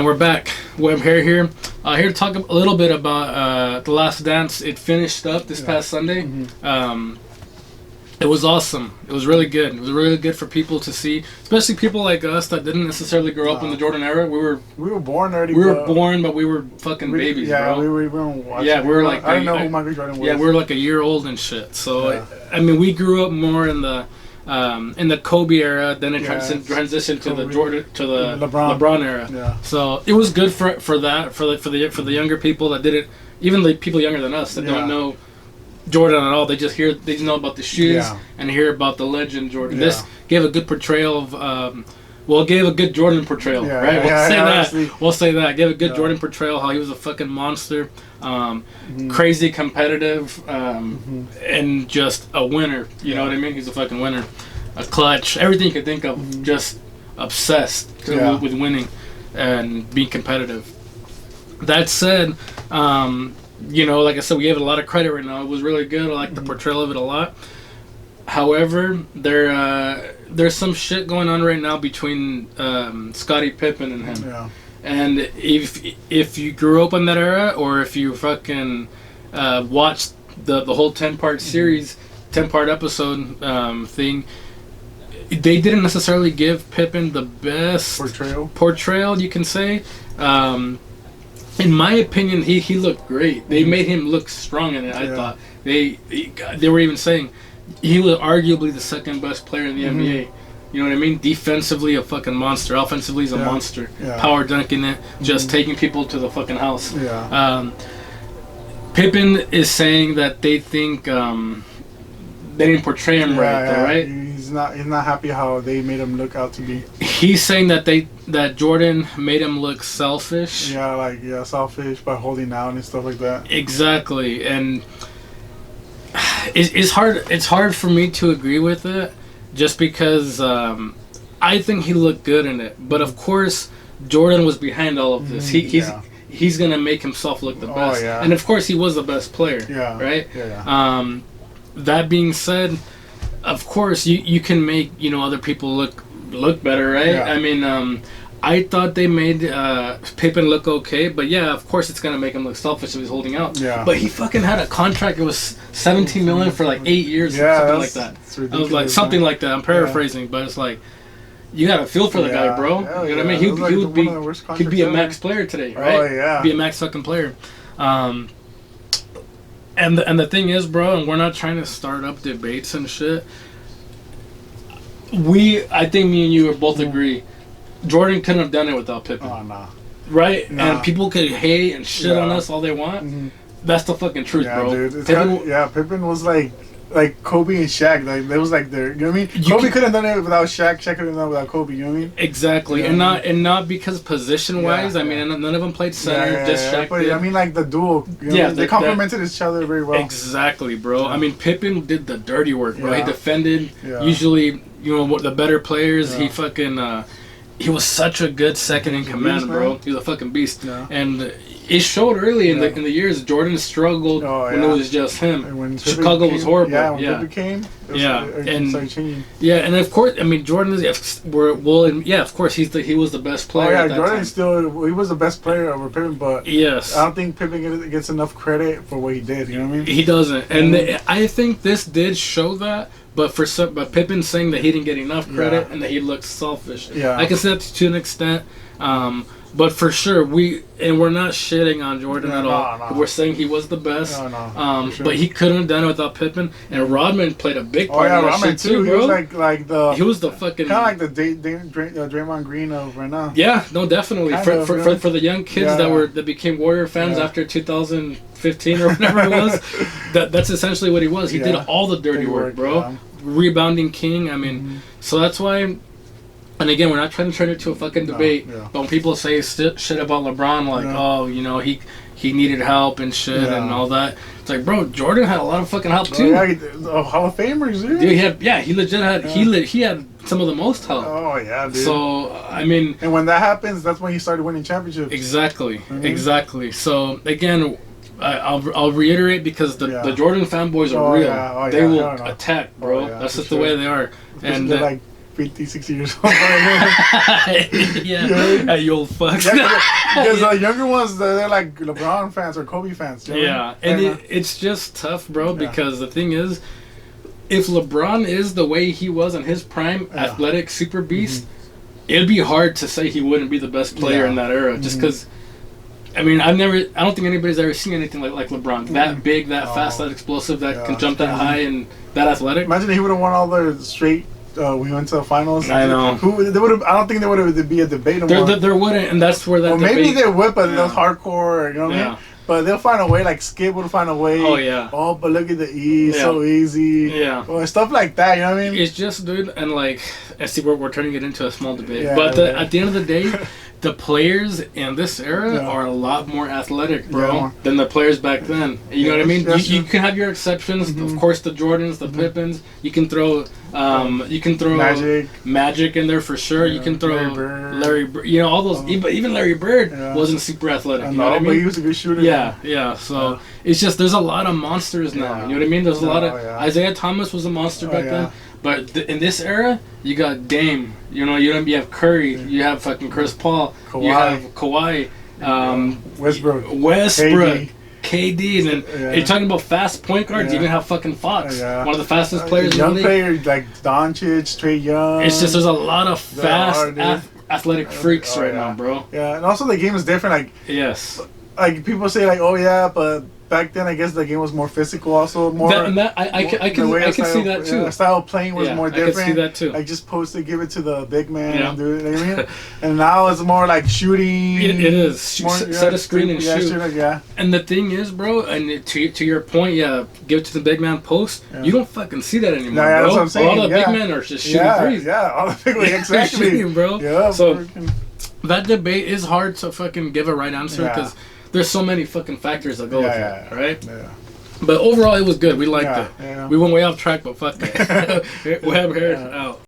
And we're back. Web Hair here. Here to talk a little bit about The Last Dance. It finished up this past Sunday. Mm-hmm. It was awesome. It was really good. It was really good for people to see, especially people like us that didn't necessarily grow up in the Jordan era. We were born already. We were born, but we were fucking babies, bro. We were watching. Yeah, we were like. I didn't know who Michael Jordan was. Yeah, we were like a year old and shit. So I mean, we grew up more in the Kobe era, then it transitioned to the Jordan LeBron era. Yeah. So it was good for the younger people that didn't, even the people younger than us that don't know Jordan at all. They just know about the shoes and hear about the legend Jordan. Yeah. This gave a good portrayal of gave a good Jordan portrayal, right? We'll say that. Gave a good Jordan portrayal, how he was a fucking monster, crazy competitive, and just a winner. You know what I mean? He's a fucking winner. A clutch, everything you could think of, just obsessed with winning and being competitive. That said, like I said, we gave it a lot of credit right now. It was really good. I like the portrayal of it a lot. However, there's some shit going on right now between Scottie Pippen and him. Yeah. And if you grew up in that era, or if you fucking watched the whole 10-part series, 10-part episode thing, they didn't necessarily give Pippen the best portrayal you can say. In my opinion, he looked great. They made him look strong in it. I thought they were even saying he was arguably the second best player in the NBA. You know what I mean? Defensively, a fucking monster. Offensively, he's a monster. Yeah. Power dunking it, just taking people to the fucking house. Yeah. Pippen is saying that they think they didn't portray him right? He's not happy how they made him look out to be. He's saying that Jordan made him look selfish. Yeah, selfish by holding out and stuff like that. Exactly, and it's hard. It's hard for me to agree with it, just because I think he looked good in it. But of course, Jordan was behind all of this. He's gonna make himself look the best, and of course, he was the best player. Yeah. Right. Yeah. That being said, of course you can make other people look better, right? Yeah. I mean, I thought they made Pippen look okay, but of course it's gonna make him look selfish if he's holding out. Yeah. But he fucking had a contract. It was $17 million for like 8 years, something like that. I was like something like that. I'm paraphrasing, but it's like you gotta feel for the guy, bro. You know what I mean? He'd be a max player today, right? Oh yeah. Be a max fucking player. And the thing is, bro, and we're not trying to start up debates and shit. I think me and you both agree, Jordan couldn't have done it without Pippen. Oh, nah. Right? Nah. And people could hate and shit on us all they want. Mm-hmm. That's the fucking truth, bro. Dude. Pippen was like Kobe and Shaq. Like they was like their, you know what I mean? Kobe couldn't have done it without Shaq. Shaq couldn't have done it without Kobe. You know what I mean? Exactly, and not because position wise. I mean, none of them played center. Just Shaq. But I mean, like the duo. They complemented each other very well. Exactly, bro. I mean, Pippen did the dirty work, bro. He defended. Usually, the better players. He fucking. He was such a good second in command, bro. He was a fucking beast, and it showed early in the years. Jordan struggled when it was just him. And when Chicago was horrible. Yeah, when Pippen came, and of course, I mean, Jordan is. Of course, he was the best player. Oh yeah, Jordan he was the best player over Pippen, but I don't think Pippen gets enough credit for what he did. You know what I mean? He doesn't, and I think this did show that. But Pippen saying that he didn't get enough credit and that he looked selfish. Yeah, I can see that to an extent. But for sure, we're not shitting on Jordan at all. No. We're saying he was the best. Sure. But he couldn't have done it without Pippen. And Rodman played a big part in that shit too, bro. He was the fucking kind of like the Draymond Green of right now. Yeah, no, definitely. For the young kids that became Warrior fans after 2015 or whatever it was, that's essentially what he was. He did all the dirty work, bro. Yeah. Rebounding king. I mean, so that's why. And again, we're not trying to turn it to a fucking debate. But when people say shit about LeBron, like, he needed help and shit and all that, it's like, bro, Jordan had a lot of fucking help too. Yeah, Hall of Famers, dude. He legit had. He had some of the most help. Oh yeah, dude. So I mean, and when that happens, that's when he started winning championships. Exactly, exactly. So again, I'll reiterate because the Jordan fanboys are real. They will attack, bro. That's just the way they are. And 50, 60 years old. Yeah, you old fucks. Because the younger ones, they're like LeBron fans or Kobe fans. You know? Yeah, and it's just tough, bro, because the thing is, if LeBron is the way he was in his prime, athletic, super beast, it'd be hard to say he wouldn't be the best player in that era, just because. I mean, I don't think anybody's ever seen anything like LeBron. That big, that fast, that explosive, that can jump that high, and that athletic. Imagine he would have won all the straight. We went to the finals. I know. They would have. I don't think there would be a debate anymore. There wouldn't, and that's where that. Well, debate, maybe they would, but those hardcore. You know what I mean? But they'll find a way. Like Skip would find a way. Oh yeah. Oh, but look at the E, so easy. Yeah. Well, stuff like that. You know what I mean? It's just, dude, and like, I see we're turning it into a small debate, but at the end of the day. The players in this era are a lot more athletic, bro, than the players back then. You know what I mean? You can have your exceptions, of course, the Jordans, the Pippins. You can throw, Magic in there for sure. You can throw Larry Bird. You know, all those. Even Larry Bird wasn't super athletic. You know what I mean? But he was a good shooter. Yeah. So it's just there's a lot of monsters now. You know what I mean? There's a lot of Isaiah Thomas was a monster back then. But in this era, you got Dame. You know, you have Curry. You have fucking Chris Paul. Kawhi. You have Kawhi. Westbrook. KD. And then you're talking about fast point guards. You even have fucking Fox. One of the fastest players in the league. Young players like Doncic, Trae Young. It's just there's a lot of fast athletic freaks right now, bro. Yeah, and also the game is different. Like like people say like, oh yeah, but back then I guess the game was more physical, also more. I can see that too. The style of playing was more different. I can see that too. Like just post it, give it to the big man, and do it. You know what I mean? And now it's more like shooting. It is set a screen and shoot. And the thing is, bro, and to your point, give it to the big man post. You don't fucking see that anymore, bro. That's what I'm saying. All the big men are just shooting threes. Yeah, all the big men exactly, shooting, bro. Yeah, so that debate is hard to fucking give a right answer because. There's so many fucking factors that go with it, right? Yeah. But overall, it was good. We liked it. Yeah. We went way off track, but fuck it. We have heard out.